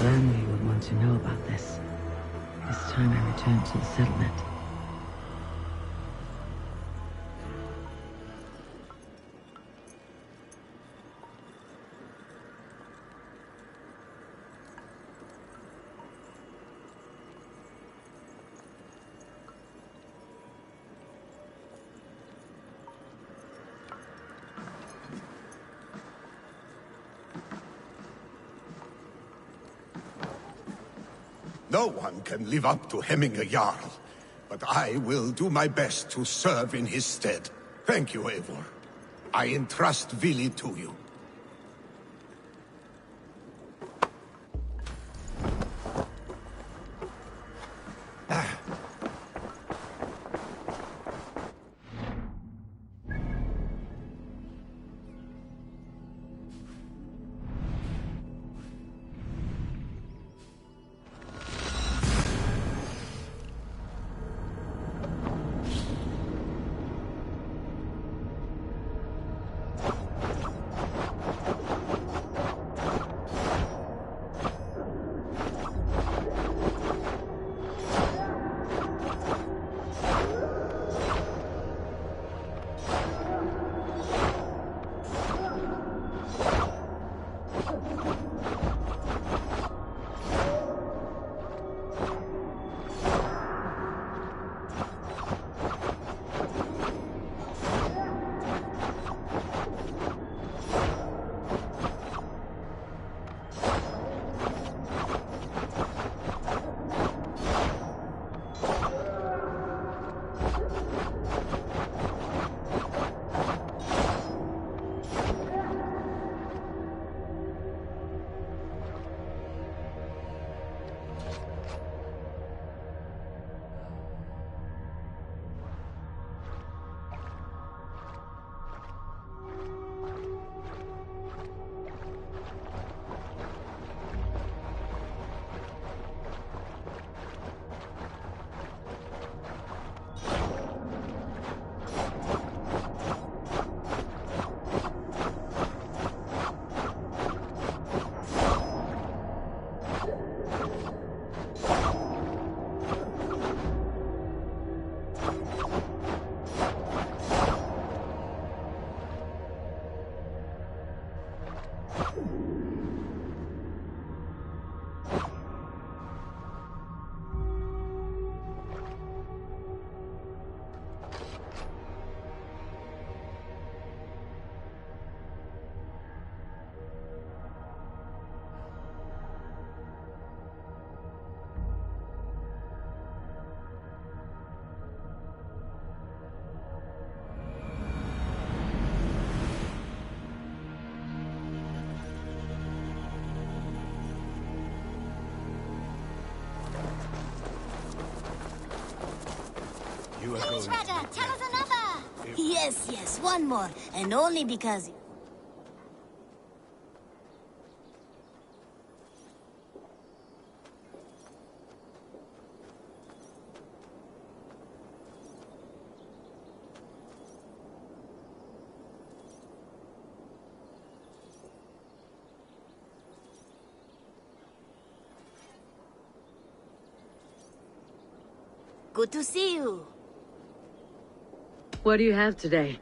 Burnley would want to know about this. This time I returned to the settlement. No one can live up to Hemming a Jarl, but I will do my best to serve in his stead. Thank you, Eivor. I entrust Vili to you. Coach Rada, tell us another! Yes, one more, and only because... Good to see you. What do you have today?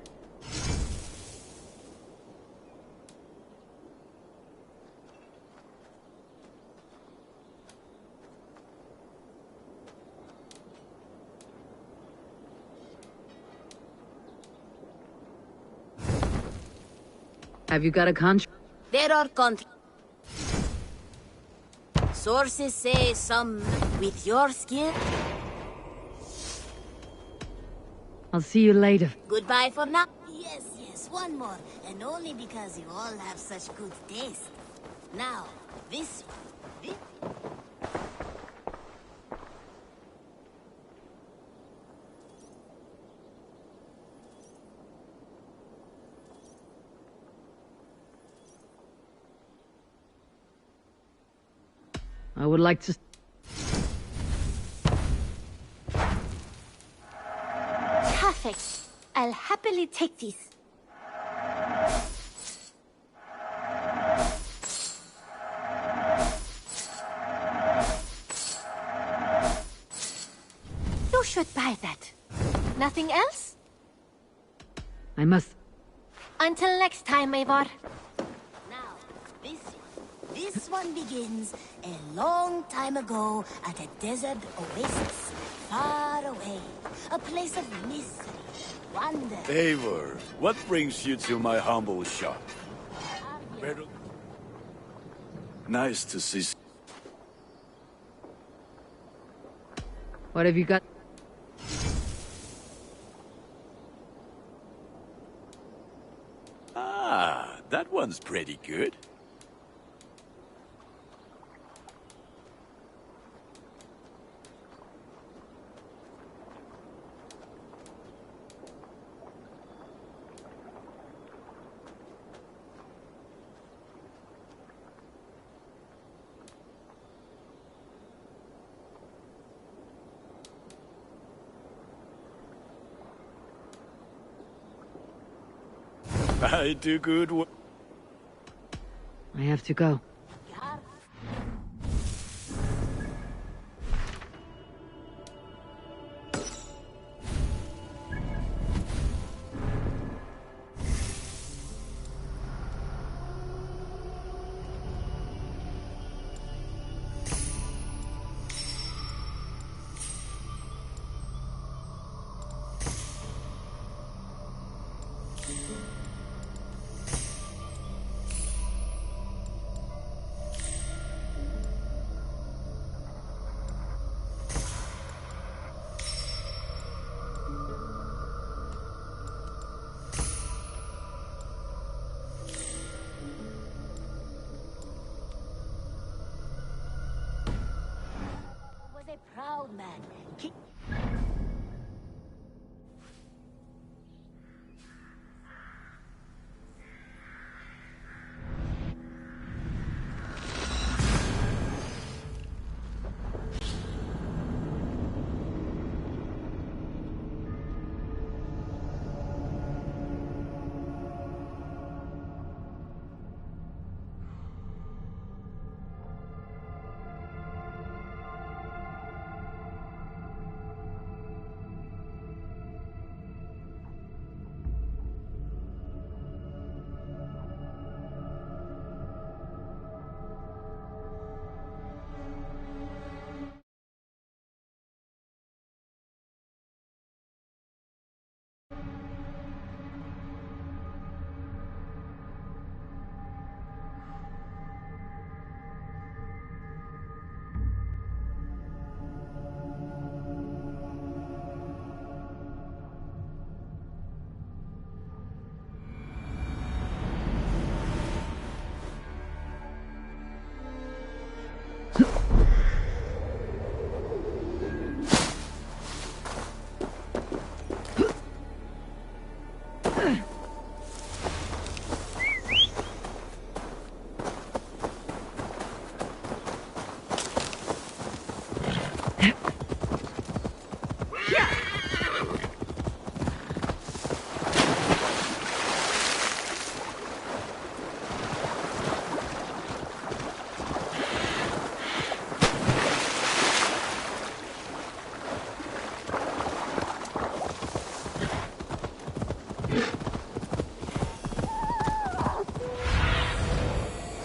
Have you got a contract? There are sources say some with your skill. I'll see you later. Goodbye for now. Yes, one more. And only because you all have such good taste. Now, this one. I would like to... Perfect. I'll happily take this. should buy that. Nothing else? I must... Until next time, Eivor. Now, this one begins a long time ago at a desert oasis, far away. A place of mystery, wonder. Eivor, what brings you to my humble shop? Nice to see. What have you got? Ah, that one's pretty good. I do good work. I have to go. Was a proud man.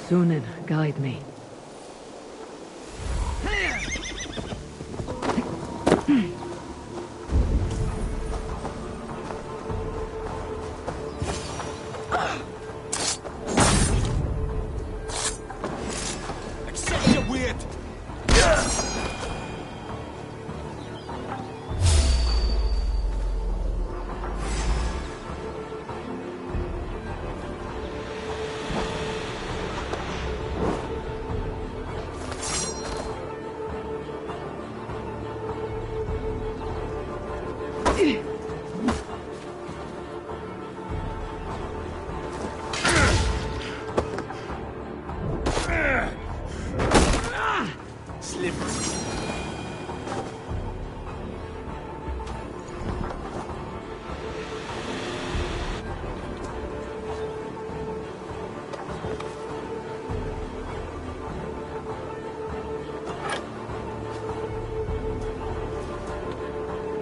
Sunan, guide me. Accept your weird.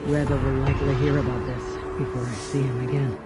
Rebel will likely hear about this before I see him again.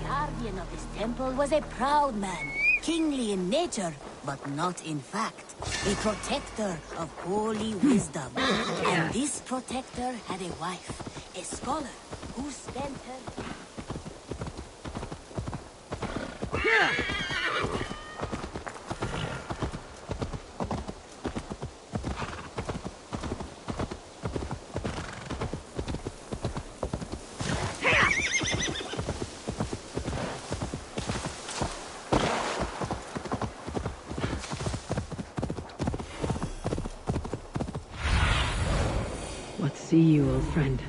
Guardian of this temple was a proud man, kingly in nature, but not in fact. A protector of holy wisdom. And this protector had a wife, a scholar, who spent her... What see you, old friend?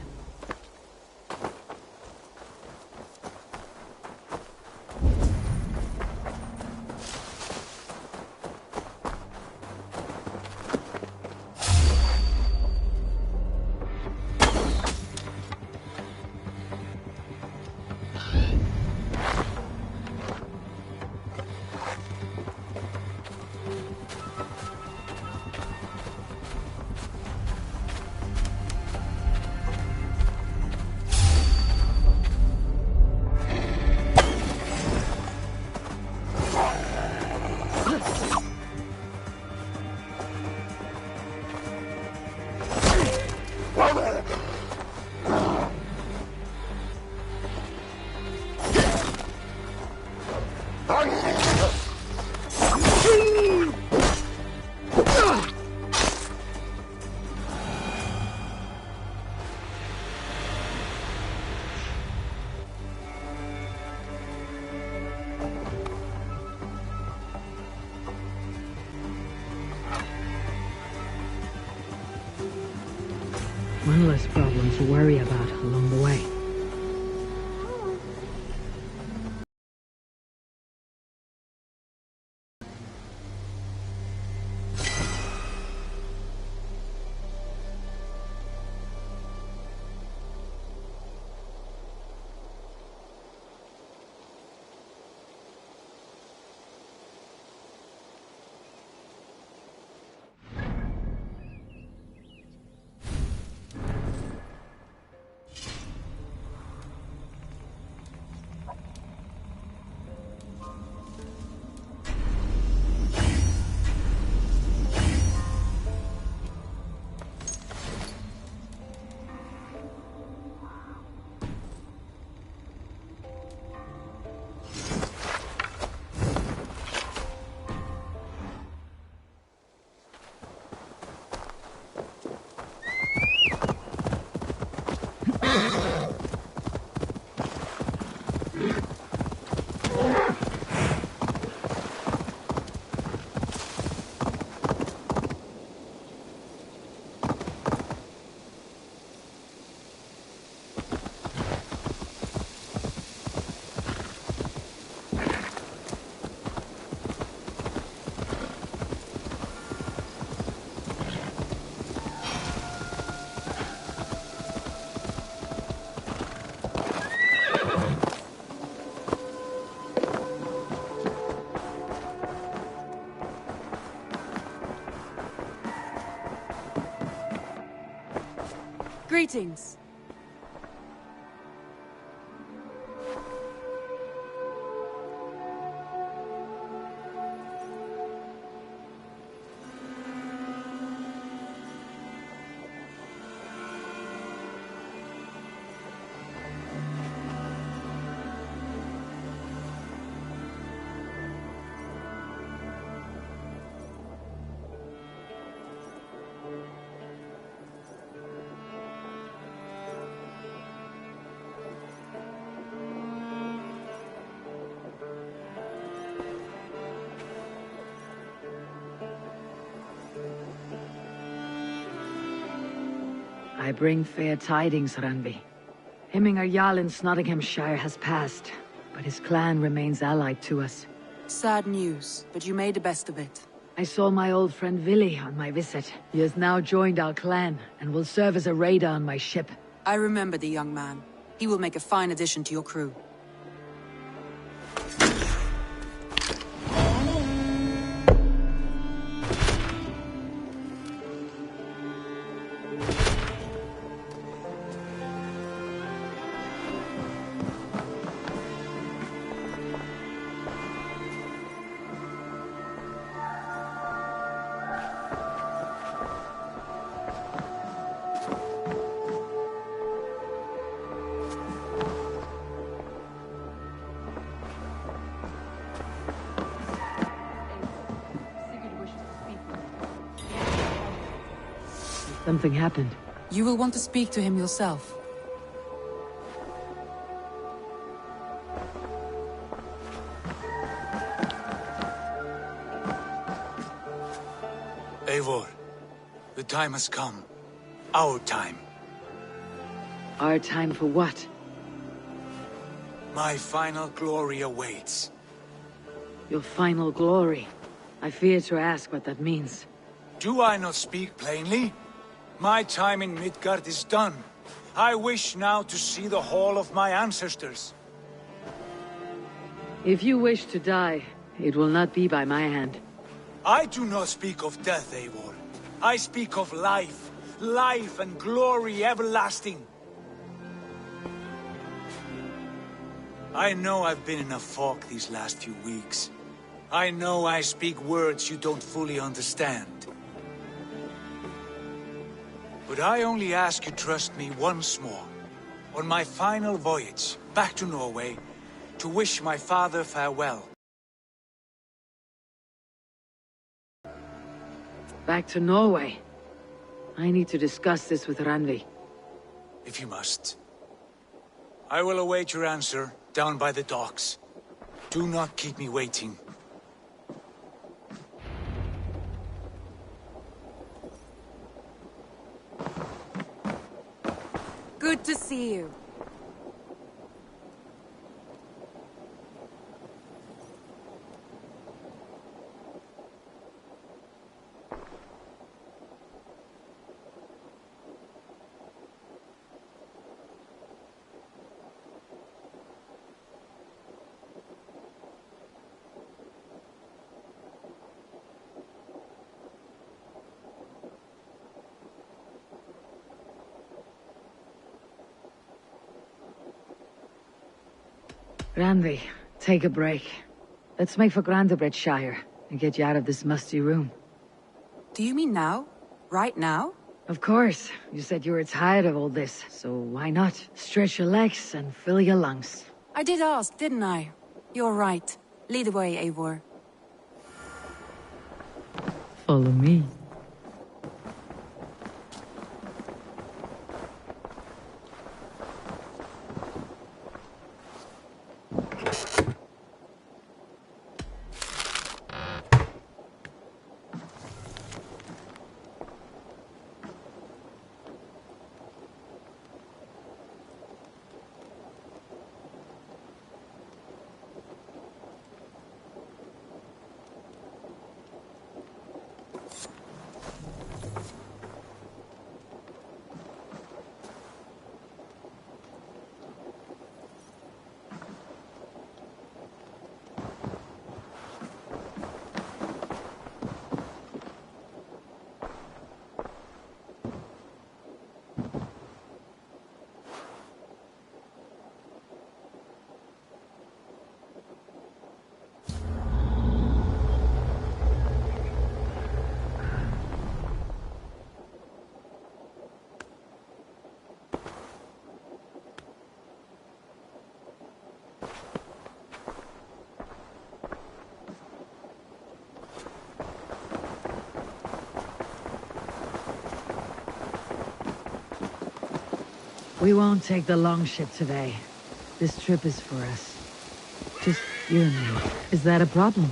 One less problem to worry about along the way. Greetings. I bring fair tidings, Randvi. Hemminger Jarl in Nottinghamshire has passed, but his clan remains allied to us. Sad news, but you made the best of it. I saw my old friend Willi on my visit. He has now joined our clan, and will serve as a raider on my ship. I remember the young man. He will make a fine addition to your crew. Something happened. You will want to speak to him yourself. Eivor, the time has come. Our time. Our time for what? My final glory awaits. Your final glory. I fear to ask what that means. Do I not speak plainly? My time in Midgard is done. I wish now to see the hall of my ancestors. If you wish to die, it will not be by my hand. I do not speak of death, Eivor. I speak of life. Life and glory everlasting. I know I've been in a fog these last few weeks. I know I speak words you don't fully understand. But I only ask you trust me once more, on my final voyage back to Norway, to wish my father farewell. Back to Norway. I need to discuss this with Randvi. If you must. I will await your answer down by the docks. Do not keep me waiting. Good to see you. Randvi, take a break. Let's make for Grandabridgeshire and get you out of this musty room. Do you mean now? Right now? Of course. You said you were tired of all this, so why not? Stretch your legs and fill your lungs. I did ask, didn't I? You're right. Lead the way, Eivor. Follow me. We won't take the long ship today. This trip is for us. Just you and me. Is that a problem?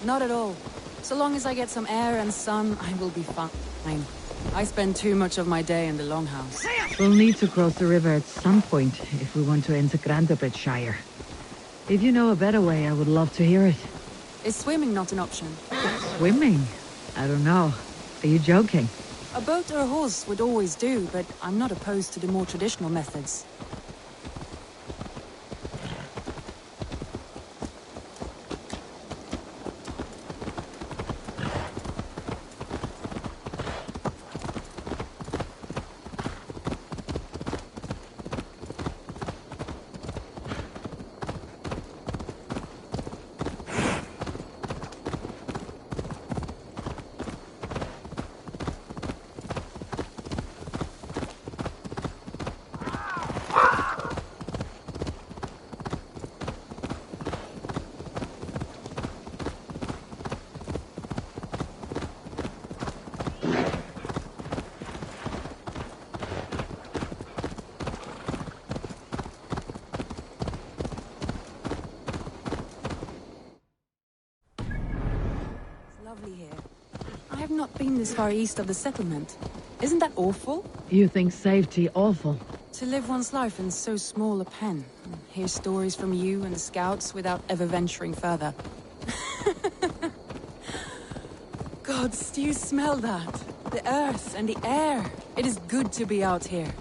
Not at all. So long as I get some air and sun, I will be fine. I spend too much of my day in the Longhouse. We'll need to cross the river at some point if we want to enter Shire. If you know a better way, I would love to hear it. Is swimming not an option? Swimming? I don't know. Are you joking? A boat or a horse would always do, but I'm not opposed to the more traditional methods. Lovely here. I have not been this far east of the settlement. Isn't that awful? You think safety awful? To live one's life in so small a pen. Hear stories from you and the scouts without ever venturing further. Gods, do you smell that? The earth and the air. It is good to be out here.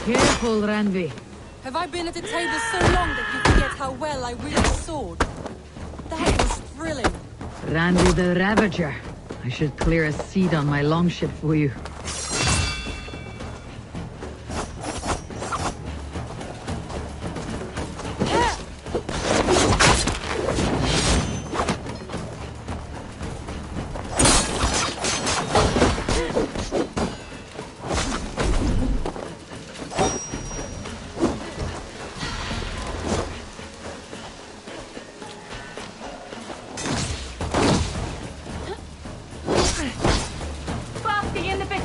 Careful, Ranvi. Have I been at the table so long that you forget how well I wield a sword? That was thrilling. Ranvi the Ravager. I should clear a seat on my longship for you. In the bit.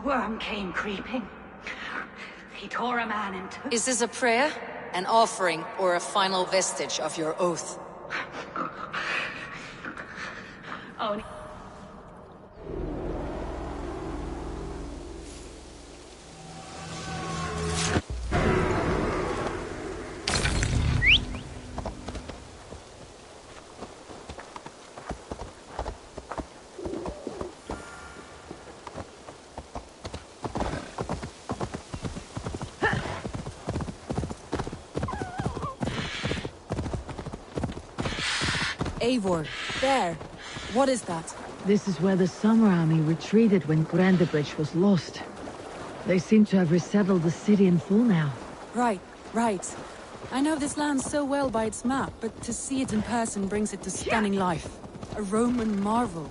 worm came creeping. He tore a man in two. Is this a prayer, an offering, or a final vestige of your oath? Oh. Eivor, there. What is that? This is where the Summer Army retreated when Grandebridge was lost. They seem to have resettled the city in full now. Right. I know this land so well by its map, but to see it in person brings it to stunning life. A Roman marvel.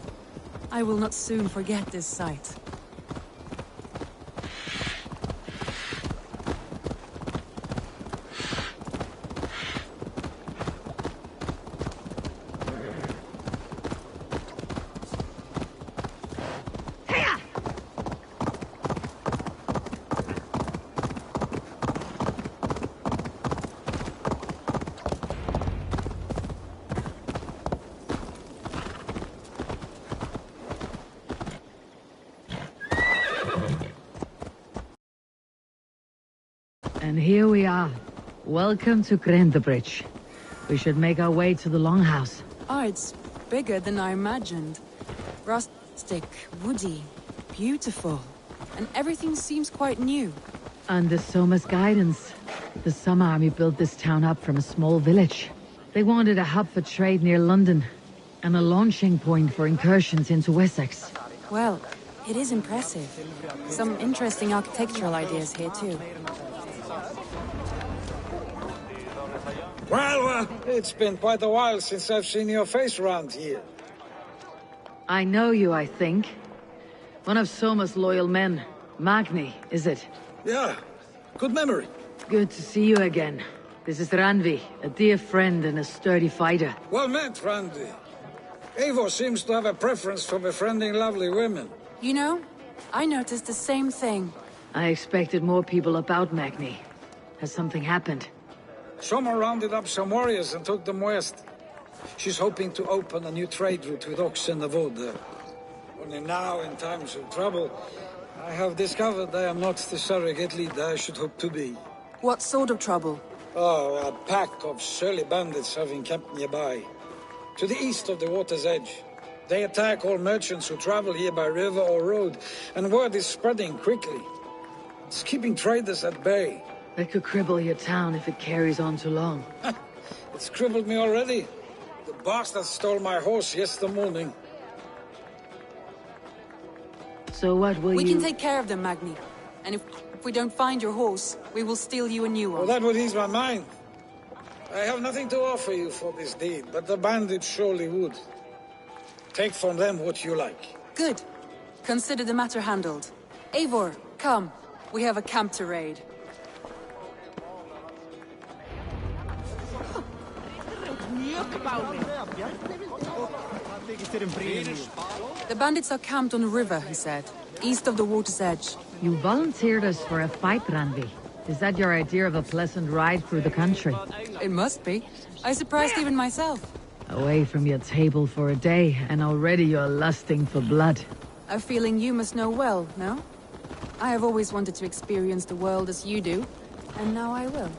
I will not soon forget this sight. And here we are. Welcome to Grandebridge. We should make our way to the Longhouse. Oh, it's bigger than I imagined. Rustic, woody, beautiful. And everything seems quite new. Under Soma's guidance, the Summer Army built this town up from a small village. They wanted a hub for trade near London, and a launching point for incursions into Wessex. Well, it is impressive. Some interesting architectural ideas here too. Well, it's been quite a while since I've seen your face around here. I know you, I think. One of Soma's loyal men. Magni, is it? Yeah, good memory. Good to see you again. This is Randvi, a dear friend and a sturdy fighter. Well met, Randy. Eivor seems to have a preference for befriending lovely women. You know, I noticed the same thing. I expected more people about Magni. Has something happened? Soma rounded up some warriors and took them west. She's hoping to open a new trade route with Ox and the Wood. Only now, in times of trouble, I have discovered I am not the surrogate leader I should hope to be. What sort of trouble? Oh, a pack of surly bandits have encamped nearby. To the east of the water's edge. They attack all merchants who travel here by river or road, and word is spreading quickly. It's keeping traders at bay. That could cripple your town if it carries on too long. It's crippled me already. The bastard stole my horse yesterday morning. So what will We you... can take care of them, Magni. And if we don't find your horse, we will steal you a new one. Well, that would ease my mind. I have nothing to offer you for this deed, but the bandits surely would. Take from them what you like. Good. Consider the matter handled. Eivor, come. We have a camp to raid. The bandits are camped on the river, he said. East of the water's edge. You volunteered us for a fight, Randvi. Is that your idea of a pleasant ride through the country? It must be. I surprised even myself. Away from your table for a day, and already you're lusting for blood. A feeling you must know well, no? I have always wanted to experience the world as you do, and now I will.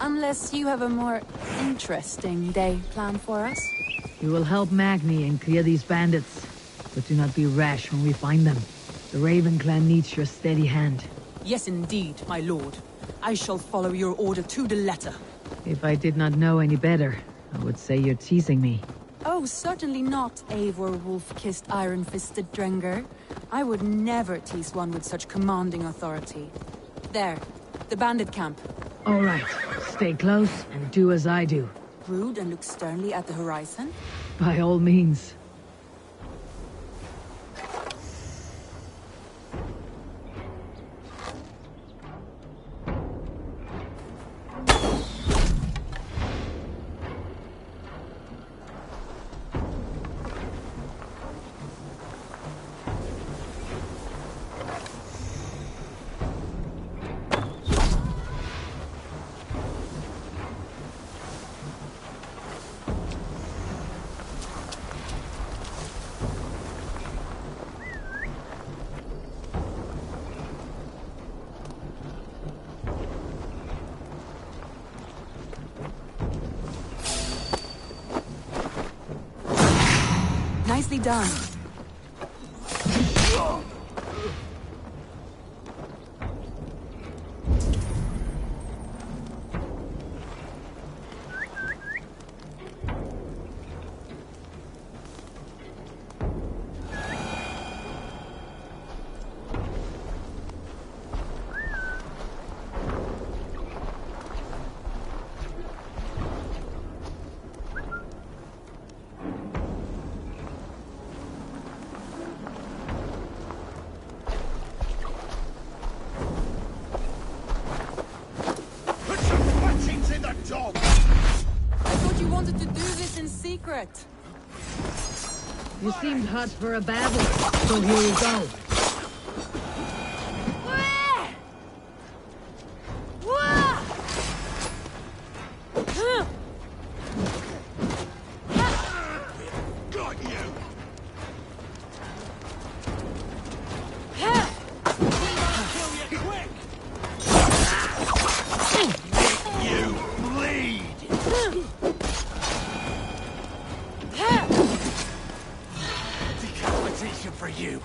Unless you have a more interesting day planned for us. You will help Magni and clear these bandits, but do not be rash when we find them. The Raven clan needs your steady hand. Yes, indeed, my lord. I shall follow your order to the letter. If I did not know any better, I would say you're teasing me. Oh, certainly not, Eivor wolf-kissed iron-fisted Drenger. I would never tease one with such commanding authority. There, the bandit camp. All right, stay close and do as I do. Rude and look sternly at the horizon? By all means. Nicely done. Secret. You seemed hot for a battle, so here we go. Got you! You bleed! Decapitation for you!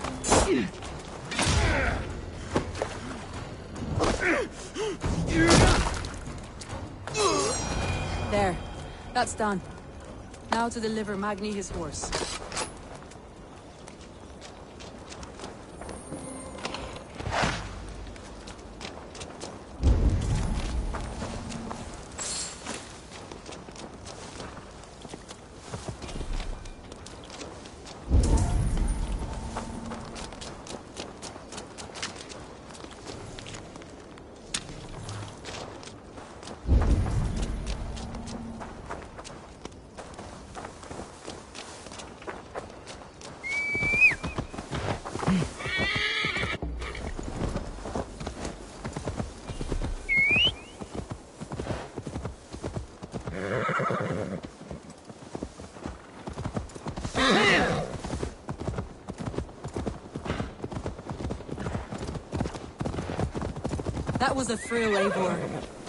There. That's done. Now to deliver Magni his horse. That was a thrill, Eivor.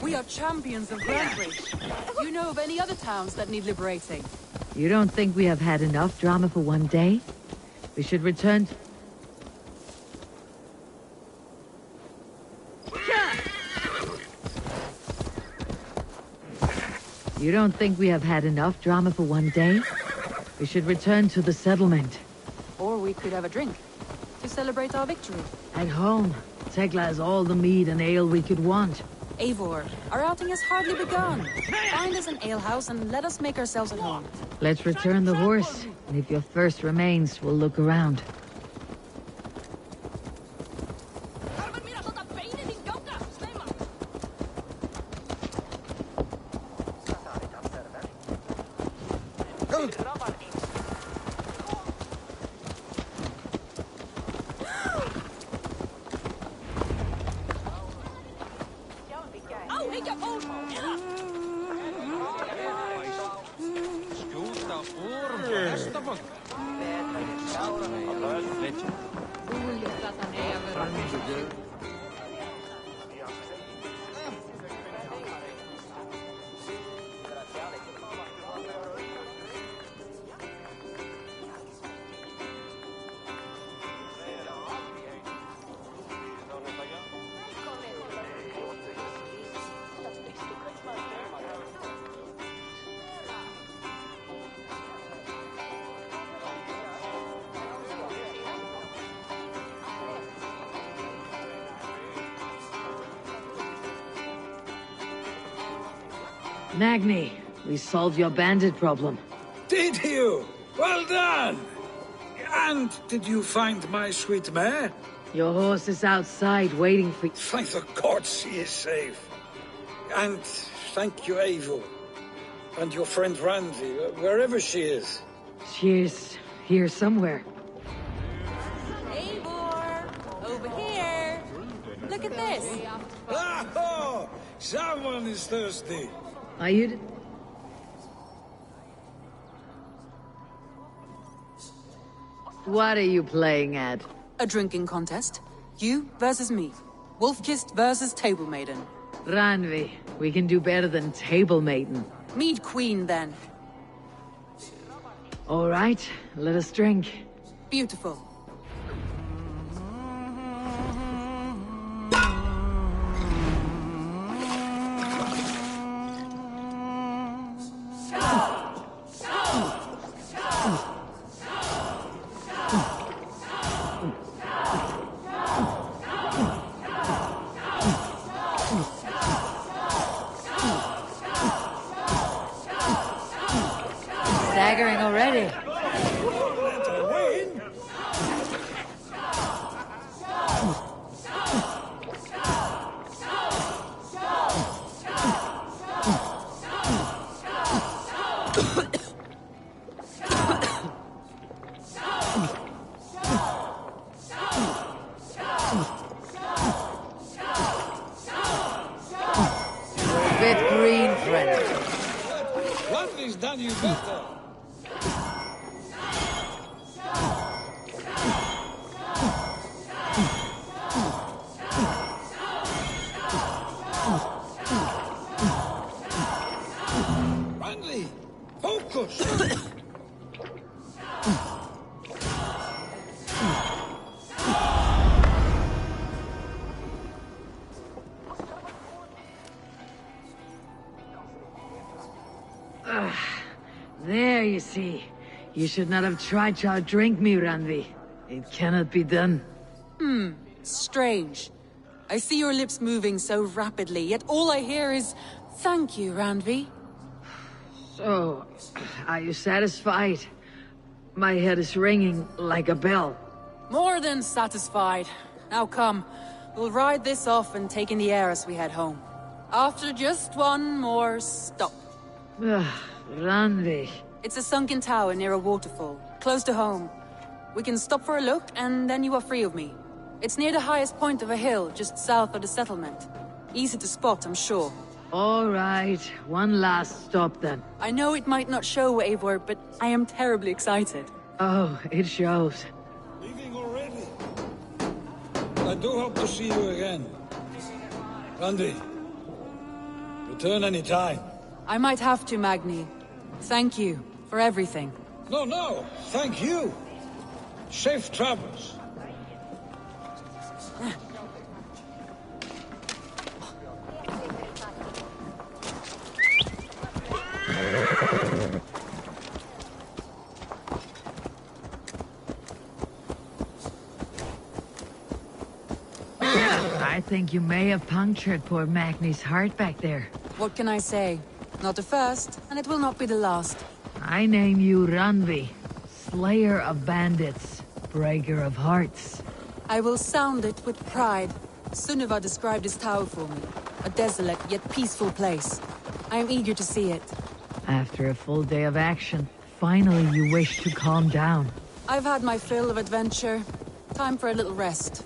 We are champions of Grandbridge. Do you know of any other towns that need liberating? You don't think we have had enough drama for one day? We should return to... You don't think we have had enough drama for one day? We should return to the settlement. Or we could have a drink to celebrate our victory. At home, Tekla has all the mead and ale we could want. Eivor, our outing has hardly begun. Find us an alehouse and let us make ourselves at home. Let's return the horse, and if your thirst remains, we'll look around. Magni, we solved your bandit problem. Did you? Well done! And did you find my sweet mare? Your horse is outside waiting for you. Thank the gods she is safe. And thank you, Eivor. And your friend Randi, wherever she is. She is here somewhere. Eivor! Over here! Look at this! Oh, someone is thirsty. Are you... What are you playing at? A drinking contest. You versus me. Wolf-kissed versus Table Maiden. Ranvi, we can do better than Table Maiden. Mead Queen, then. All right, let us drink. Beautiful. Staggering already. A bit green, friend. Rodney's done you better. Rodney, focus. There, you see. You should not have tried to outdrink me, Ranvi. It cannot be done. Strange. I see your lips moving so rapidly, yet all I hear is, "Thank you, Ranvi." So, are you satisfied? My head is ringing like a bell. More than satisfied. Now come, we'll ride this off and take in the air as we head home. After just one more stop. Ranvi. It's a sunken tower near a waterfall, close to home. We can stop for a look, and then you are free of me. It's near the highest point of a hill, just south of the settlement. Easy to spot, I'm sure. All right, one last stop then. I know it might not show, Eivor, but I am terribly excited. Oh, it shows. Leaving already? I do hope to see you again. Randy, return any time. I might have to, Magni. Thank you for everything. No, thank you. Safe travels. I think you may have punctured poor Magni's heart back there. What can I say? Not the first, and it will not be the last. I name you Ranvi, Slayer of Bandits, Breaker of Hearts. I will sound it with pride. Sunniva described this tower for me. A desolate yet peaceful place. I am eager to see it. After a full day of action, finally you wish to calm down. I've had my fill of adventure. Time for a little rest.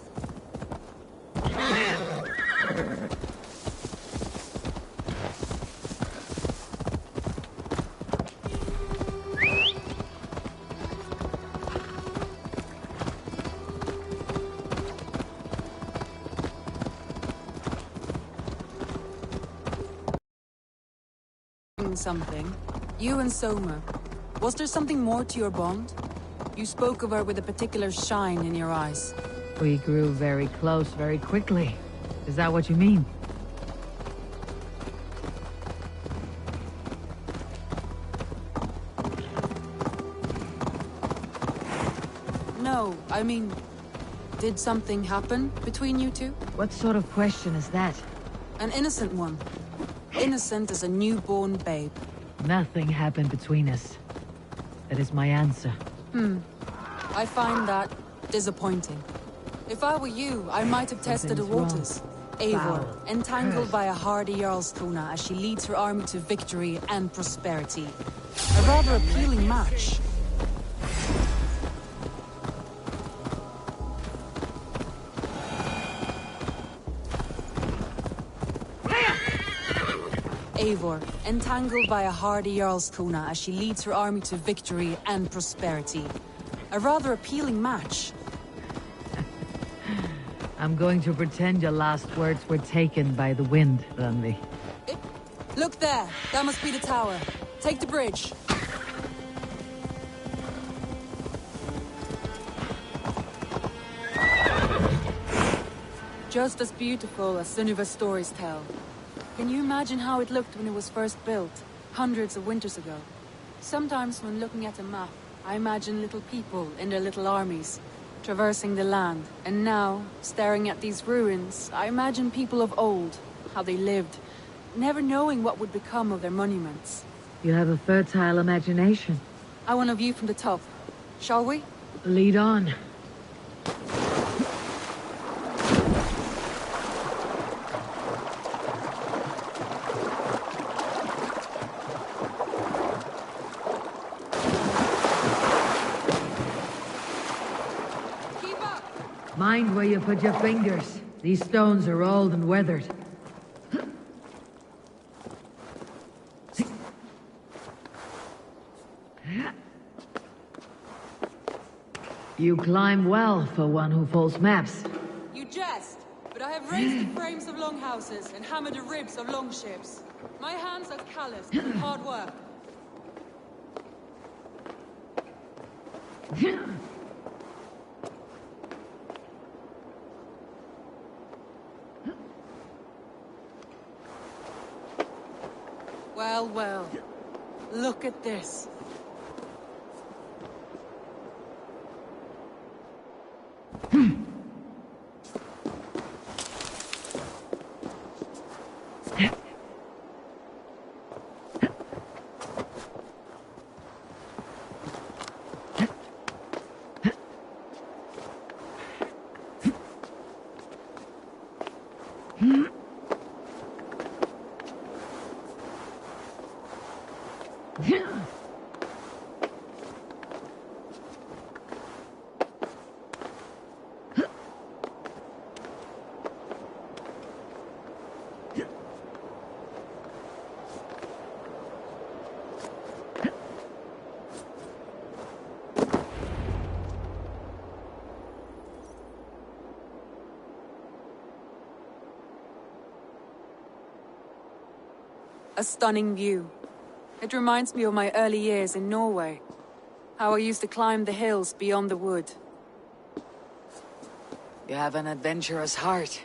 Something. You and Soma. Was there something more to your bond? You spoke of her with a particular shine in your eyes. We grew very close very quickly. Is that what you mean? No, I mean, did something happen between you two? What sort of question is that? An innocent one. Innocent as a newborn babe. Nothing happened between us. That is my answer. I find that disappointing. If I were you, I might have tested the Something's waters. wrong. Eivor, Foul. entangled Cursed. by a hardy Jarlskona as she leads her army to victory and prosperity. A rather appealing match. Eivor, entangled by a hardy Jarlskona as she leads her army to victory and prosperity. A rather appealing match. I'm going to pretend your last words were taken by the wind, Ranvi. Look there! That must be the tower. Take the bridge. just as beautiful as Sunniva's stories tell. Can you imagine how it looked when it was first built, hundreds of winters ago? Sometimes when looking at a map, I imagine little people in their little armies, traversing the land. And now, staring at these ruins, I imagine people of old, how they lived, never knowing what would become of their monuments. You have a fertile imagination. I want a view from the top. Shall we? Lead on. Mind where you put your fingers. These stones are old and weathered. You climb well for one who folds maps. You jest, but I have raised the frames of longhouses and hammered the ribs of longships. My hands are calloused from hard work. Well, well. Look at this. A stunning view. It reminds me of my early years in Norway. How I used to climb the hills beyond the wood. You have an adventurous heart.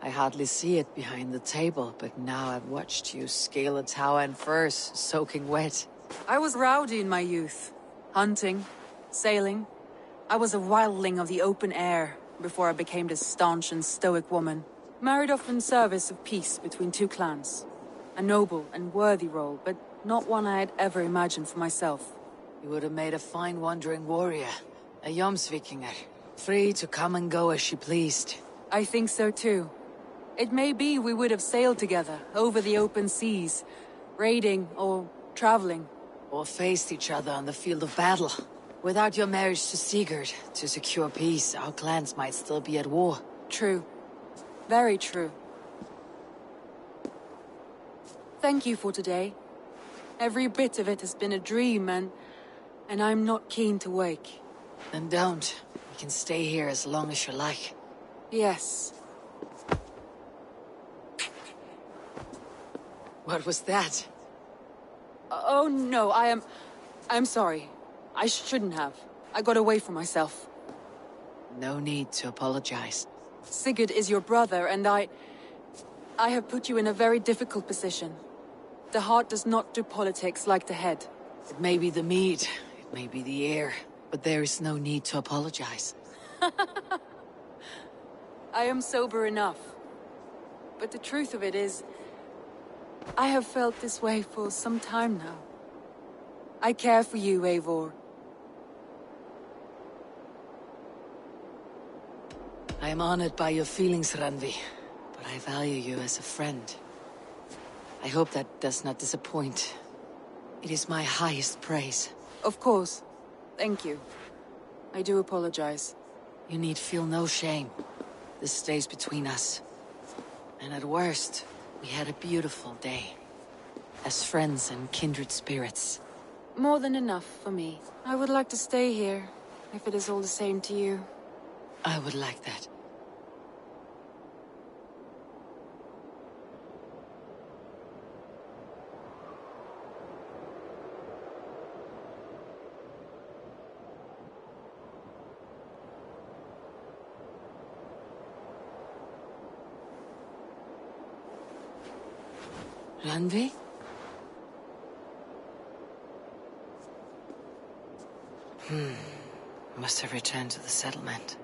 I hardly see it behind the table, but now I've watched you scale a tower in furs, soaking wet. I was rowdy in my youth. Hunting, sailing. I was a wildling of the open air, before I became this staunch and stoic woman. Married off in service of peace between two clans. A noble and worthy role, but not one I had ever imagined for myself. You would have made a fine wandering warrior, a Jomsvikinger, free to come and go as she pleased. I think so too. It may be we would have sailed together, over the open seas, raiding or traveling. Or faced each other on the field of battle. Without your marriage to Sigurd, to secure peace, our clans might still be at war. True. Very true. Thank you for today. Every bit of it has been a dream, and I'm not keen to wake. Then don't. We can stay here as long as you like. Yes. What was that? Oh no, I'm sorry. I shouldn't have. I got away from myself. No need to apologize. Sigurd is your brother, and I have put you in a very difficult position. The heart does not do politics like the head. It may be the mead, it may be the air, but there is no need to apologize. I am sober enough. But the truth of it is, I have felt this way for some time now. I care for you, Eivor. I am honored by your feelings, Randvi, but I value you as a friend. I hope that does not disappoint. It is my highest praise. Of course. Thank you. I do apologize. You need feel no shame. This stays between us. And at worst, we had a beautiful day. As friends and kindred spirits. More than enough for me. I would like to stay here, if it is all the same to you. I would like that. Randvi? Must have returned to the settlement.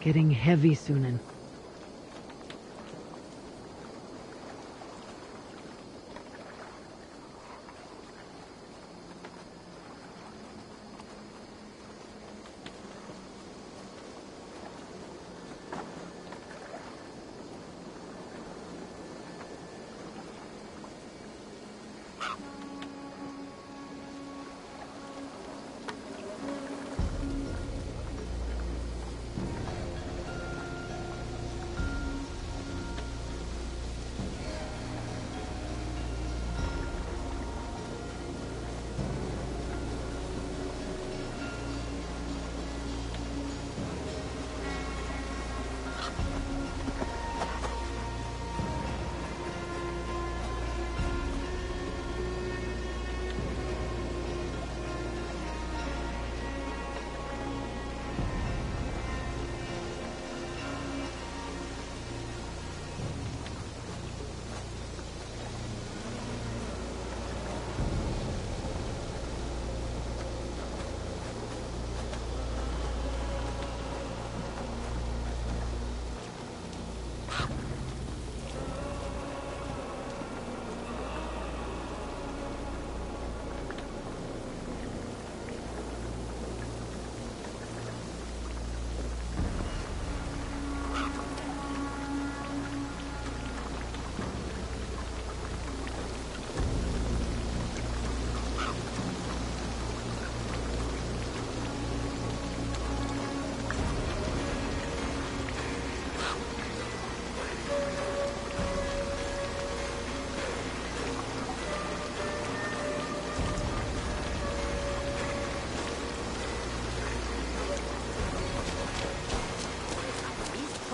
getting heavy soon.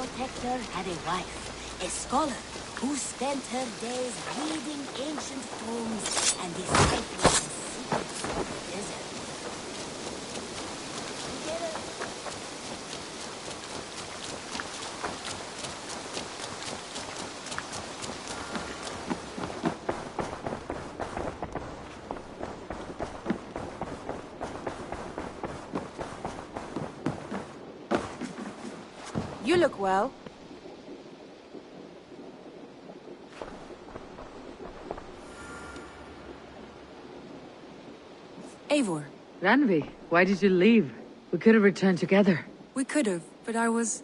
Protector had a wife, a scholar, who spent her days reading ancient tomes and deciphering the secrets of the desert. Together, You look well. Eivor. Randvi, why did you leave? We could have returned together. We could have, but I was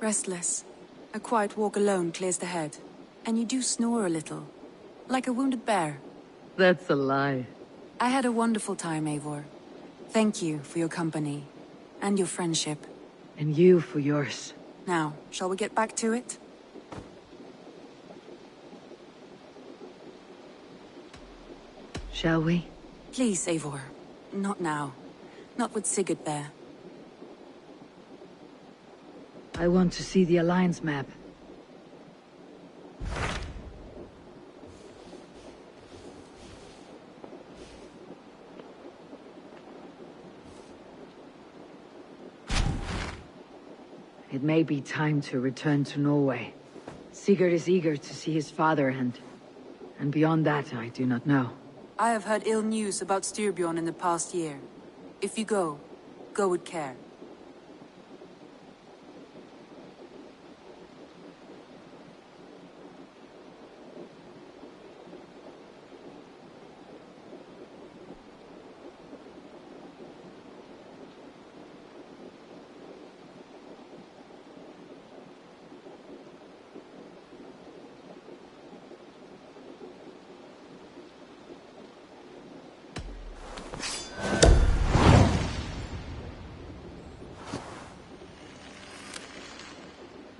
restless. A quiet walk alone clears the head. And you do snore a little, like a wounded bear. That's a lie. I had a wonderful time, Eivor. Thank you for your company and your friendship. And you for yours. Now, shall we get back to it? Shall we? Please, Eivor. Not now. Not with Sigurd there. I want to see the Alliance map. It may be time to return to Norway. Sigurd is eager to see his father and beyond that I do not know. I have heard ill news about Styrbjorn in the past year. If you go, go with care.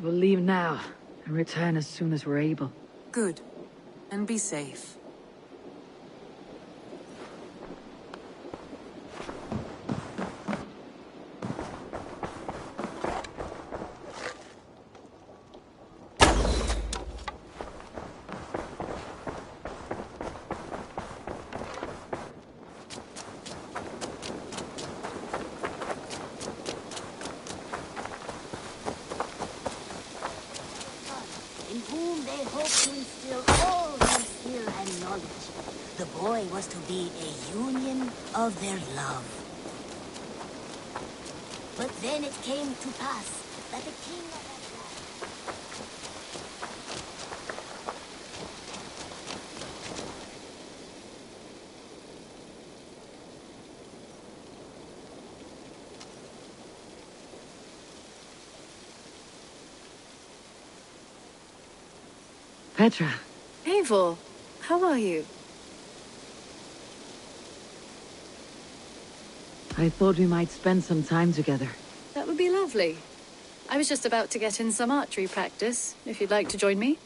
We'll leave now and return as soon as we're able. Good. And be safe. in whom they hoped to instill all their skill and knowledge. The boy was to be a union of their love. But then it came to pass that the king of that land... Petra, Eivor, how are you? I thought we might spend some time together. That would be lovely. I was just about to get in some archery practice, if you'd like to join me.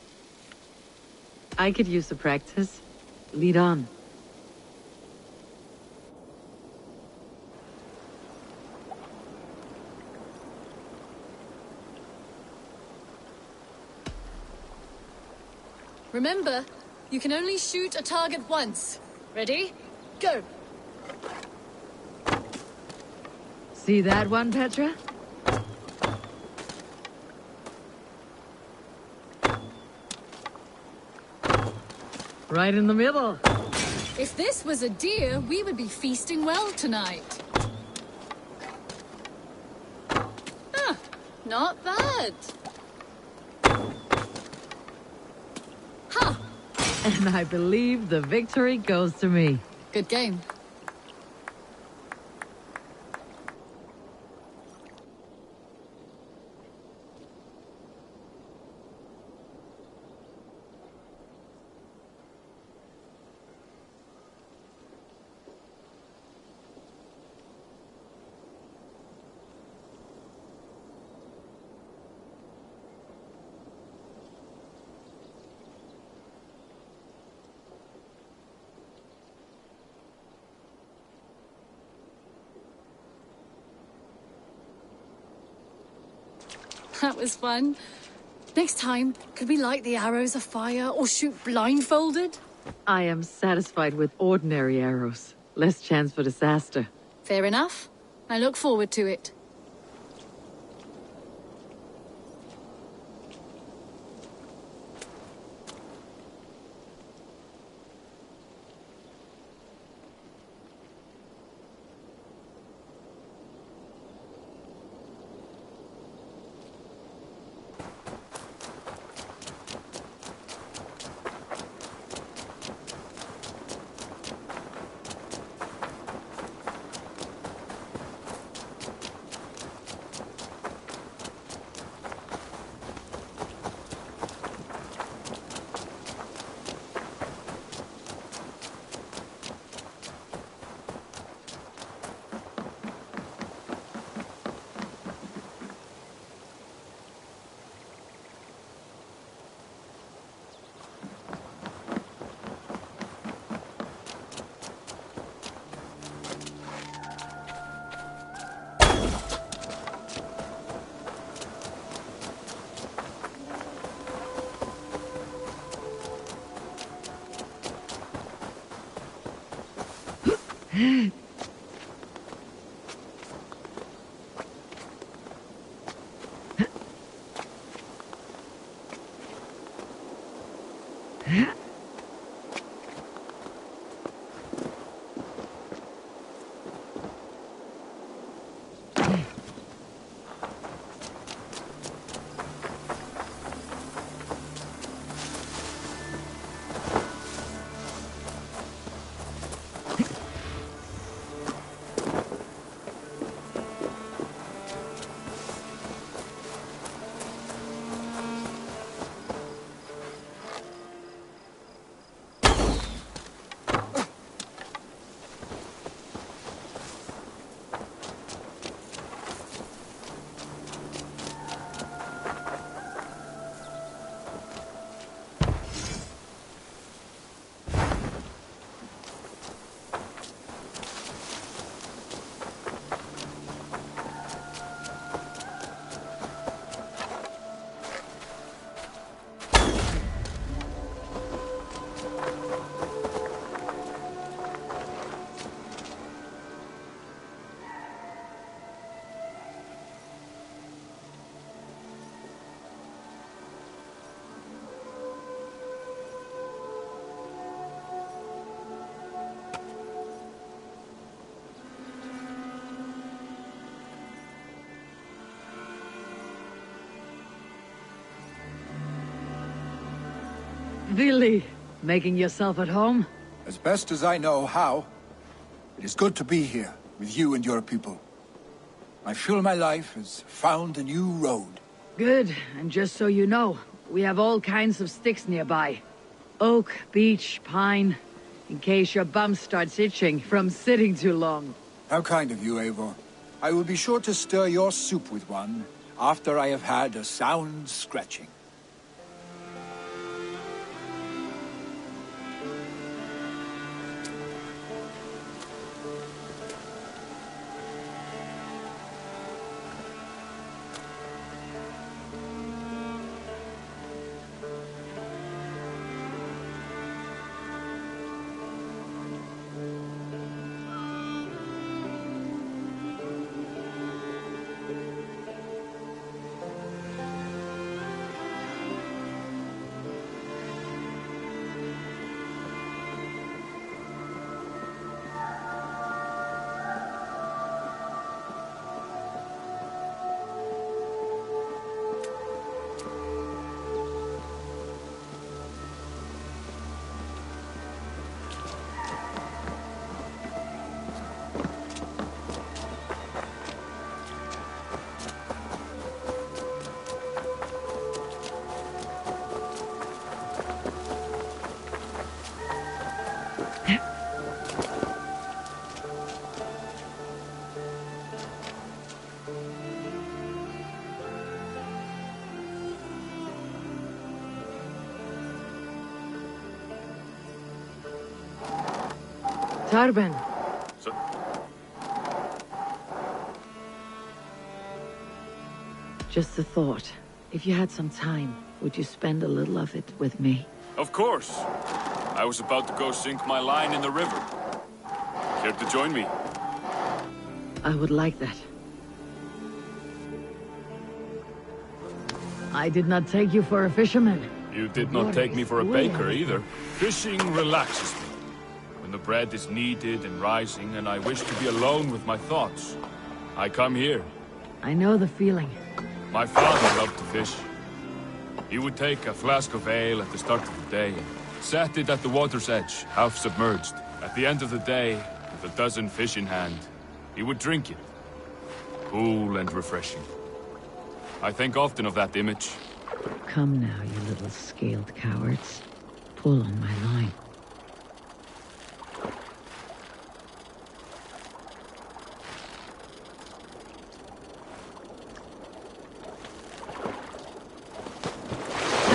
I could use the practice. Lead on. Remember, you can only shoot a target once. Ready? Go! See that one, Petra? Right in the middle. If this was a deer, we would be feasting well tonight. Ah, not bad. Ha! And I believe the victory goes to me. Good game. That was fun. Next time, could we light the arrows afire or shoot blindfolded? I am satisfied with ordinary arrows. Less chance for disaster. Fair enough. I look forward to it. Really? Making yourself at home? As best as I know how. It is good to be here, with you and your people. I feel my life has found a new road. Good, and just so you know, we have all kinds of sticks nearby. Oak, beech, pine, in case your bum starts itching from sitting too long. How kind of you, Eivor. I will be sure to stir your soup with one, after I have had a sound scratching. Tarben. So, Just a thought. If you had some time, would you spend a little of it with me? of course. I was about to go sink my line in the river. Care to join me? I would like that. I did not take you for a fisherman. You did not take me for a baker either. Fishing relaxes me. When the bread is kneaded and rising and I wish to be alone with my thoughts, I come here. I know the feeling. My father loved to fish. He would take a flask of ale at the start of the day and set it at the water's edge, half submerged. At the end of the day, with a dozen fish in hand, he would drink it. Cool and refreshing. I think often of that image. Come now, you little scaled cowards. Pull on my line.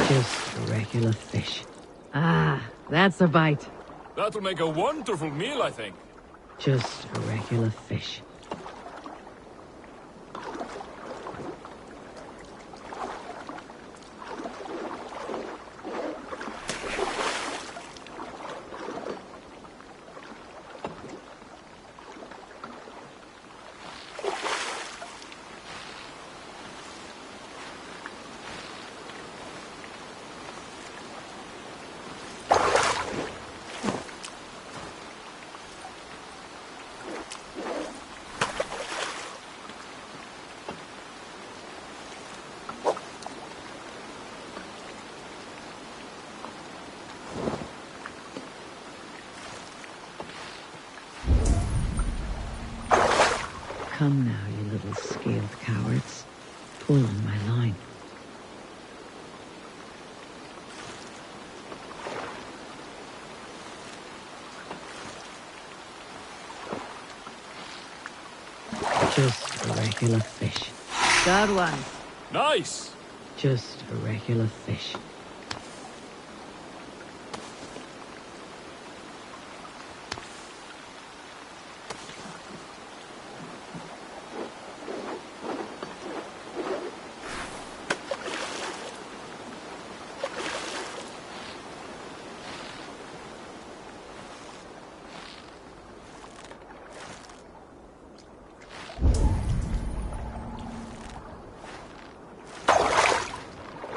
Just a regular fish. Ah, that's a bite. That'll make a wonderful meal, I think. Just a regular fish. Come now, you little scaled cowards. Pull on my line. Just a regular fish. Got one. Nice! Just a regular fish.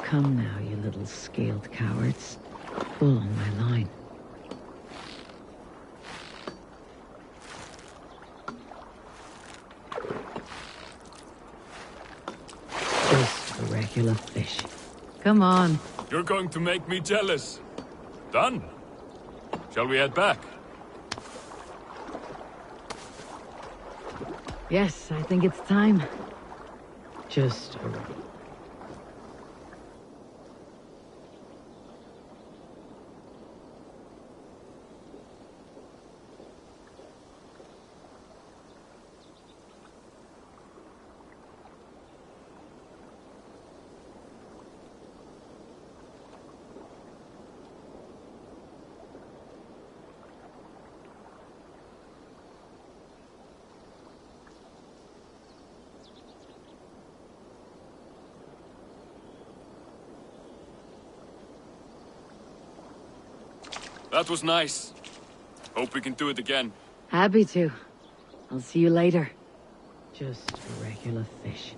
Come now, you little scaled cowards. Pull on my line. Just a regular fish. Come on. You're going to make me jealous. Done. Shall we head back? Yes, I think it's time. Just hurry. That was nice. Hope we can do it again. Happy to. I'll see you later. Just a regular fish.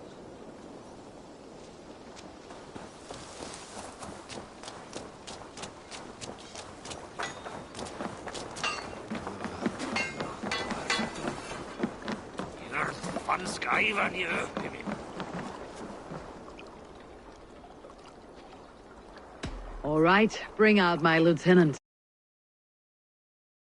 All right, bring out my lieutenant.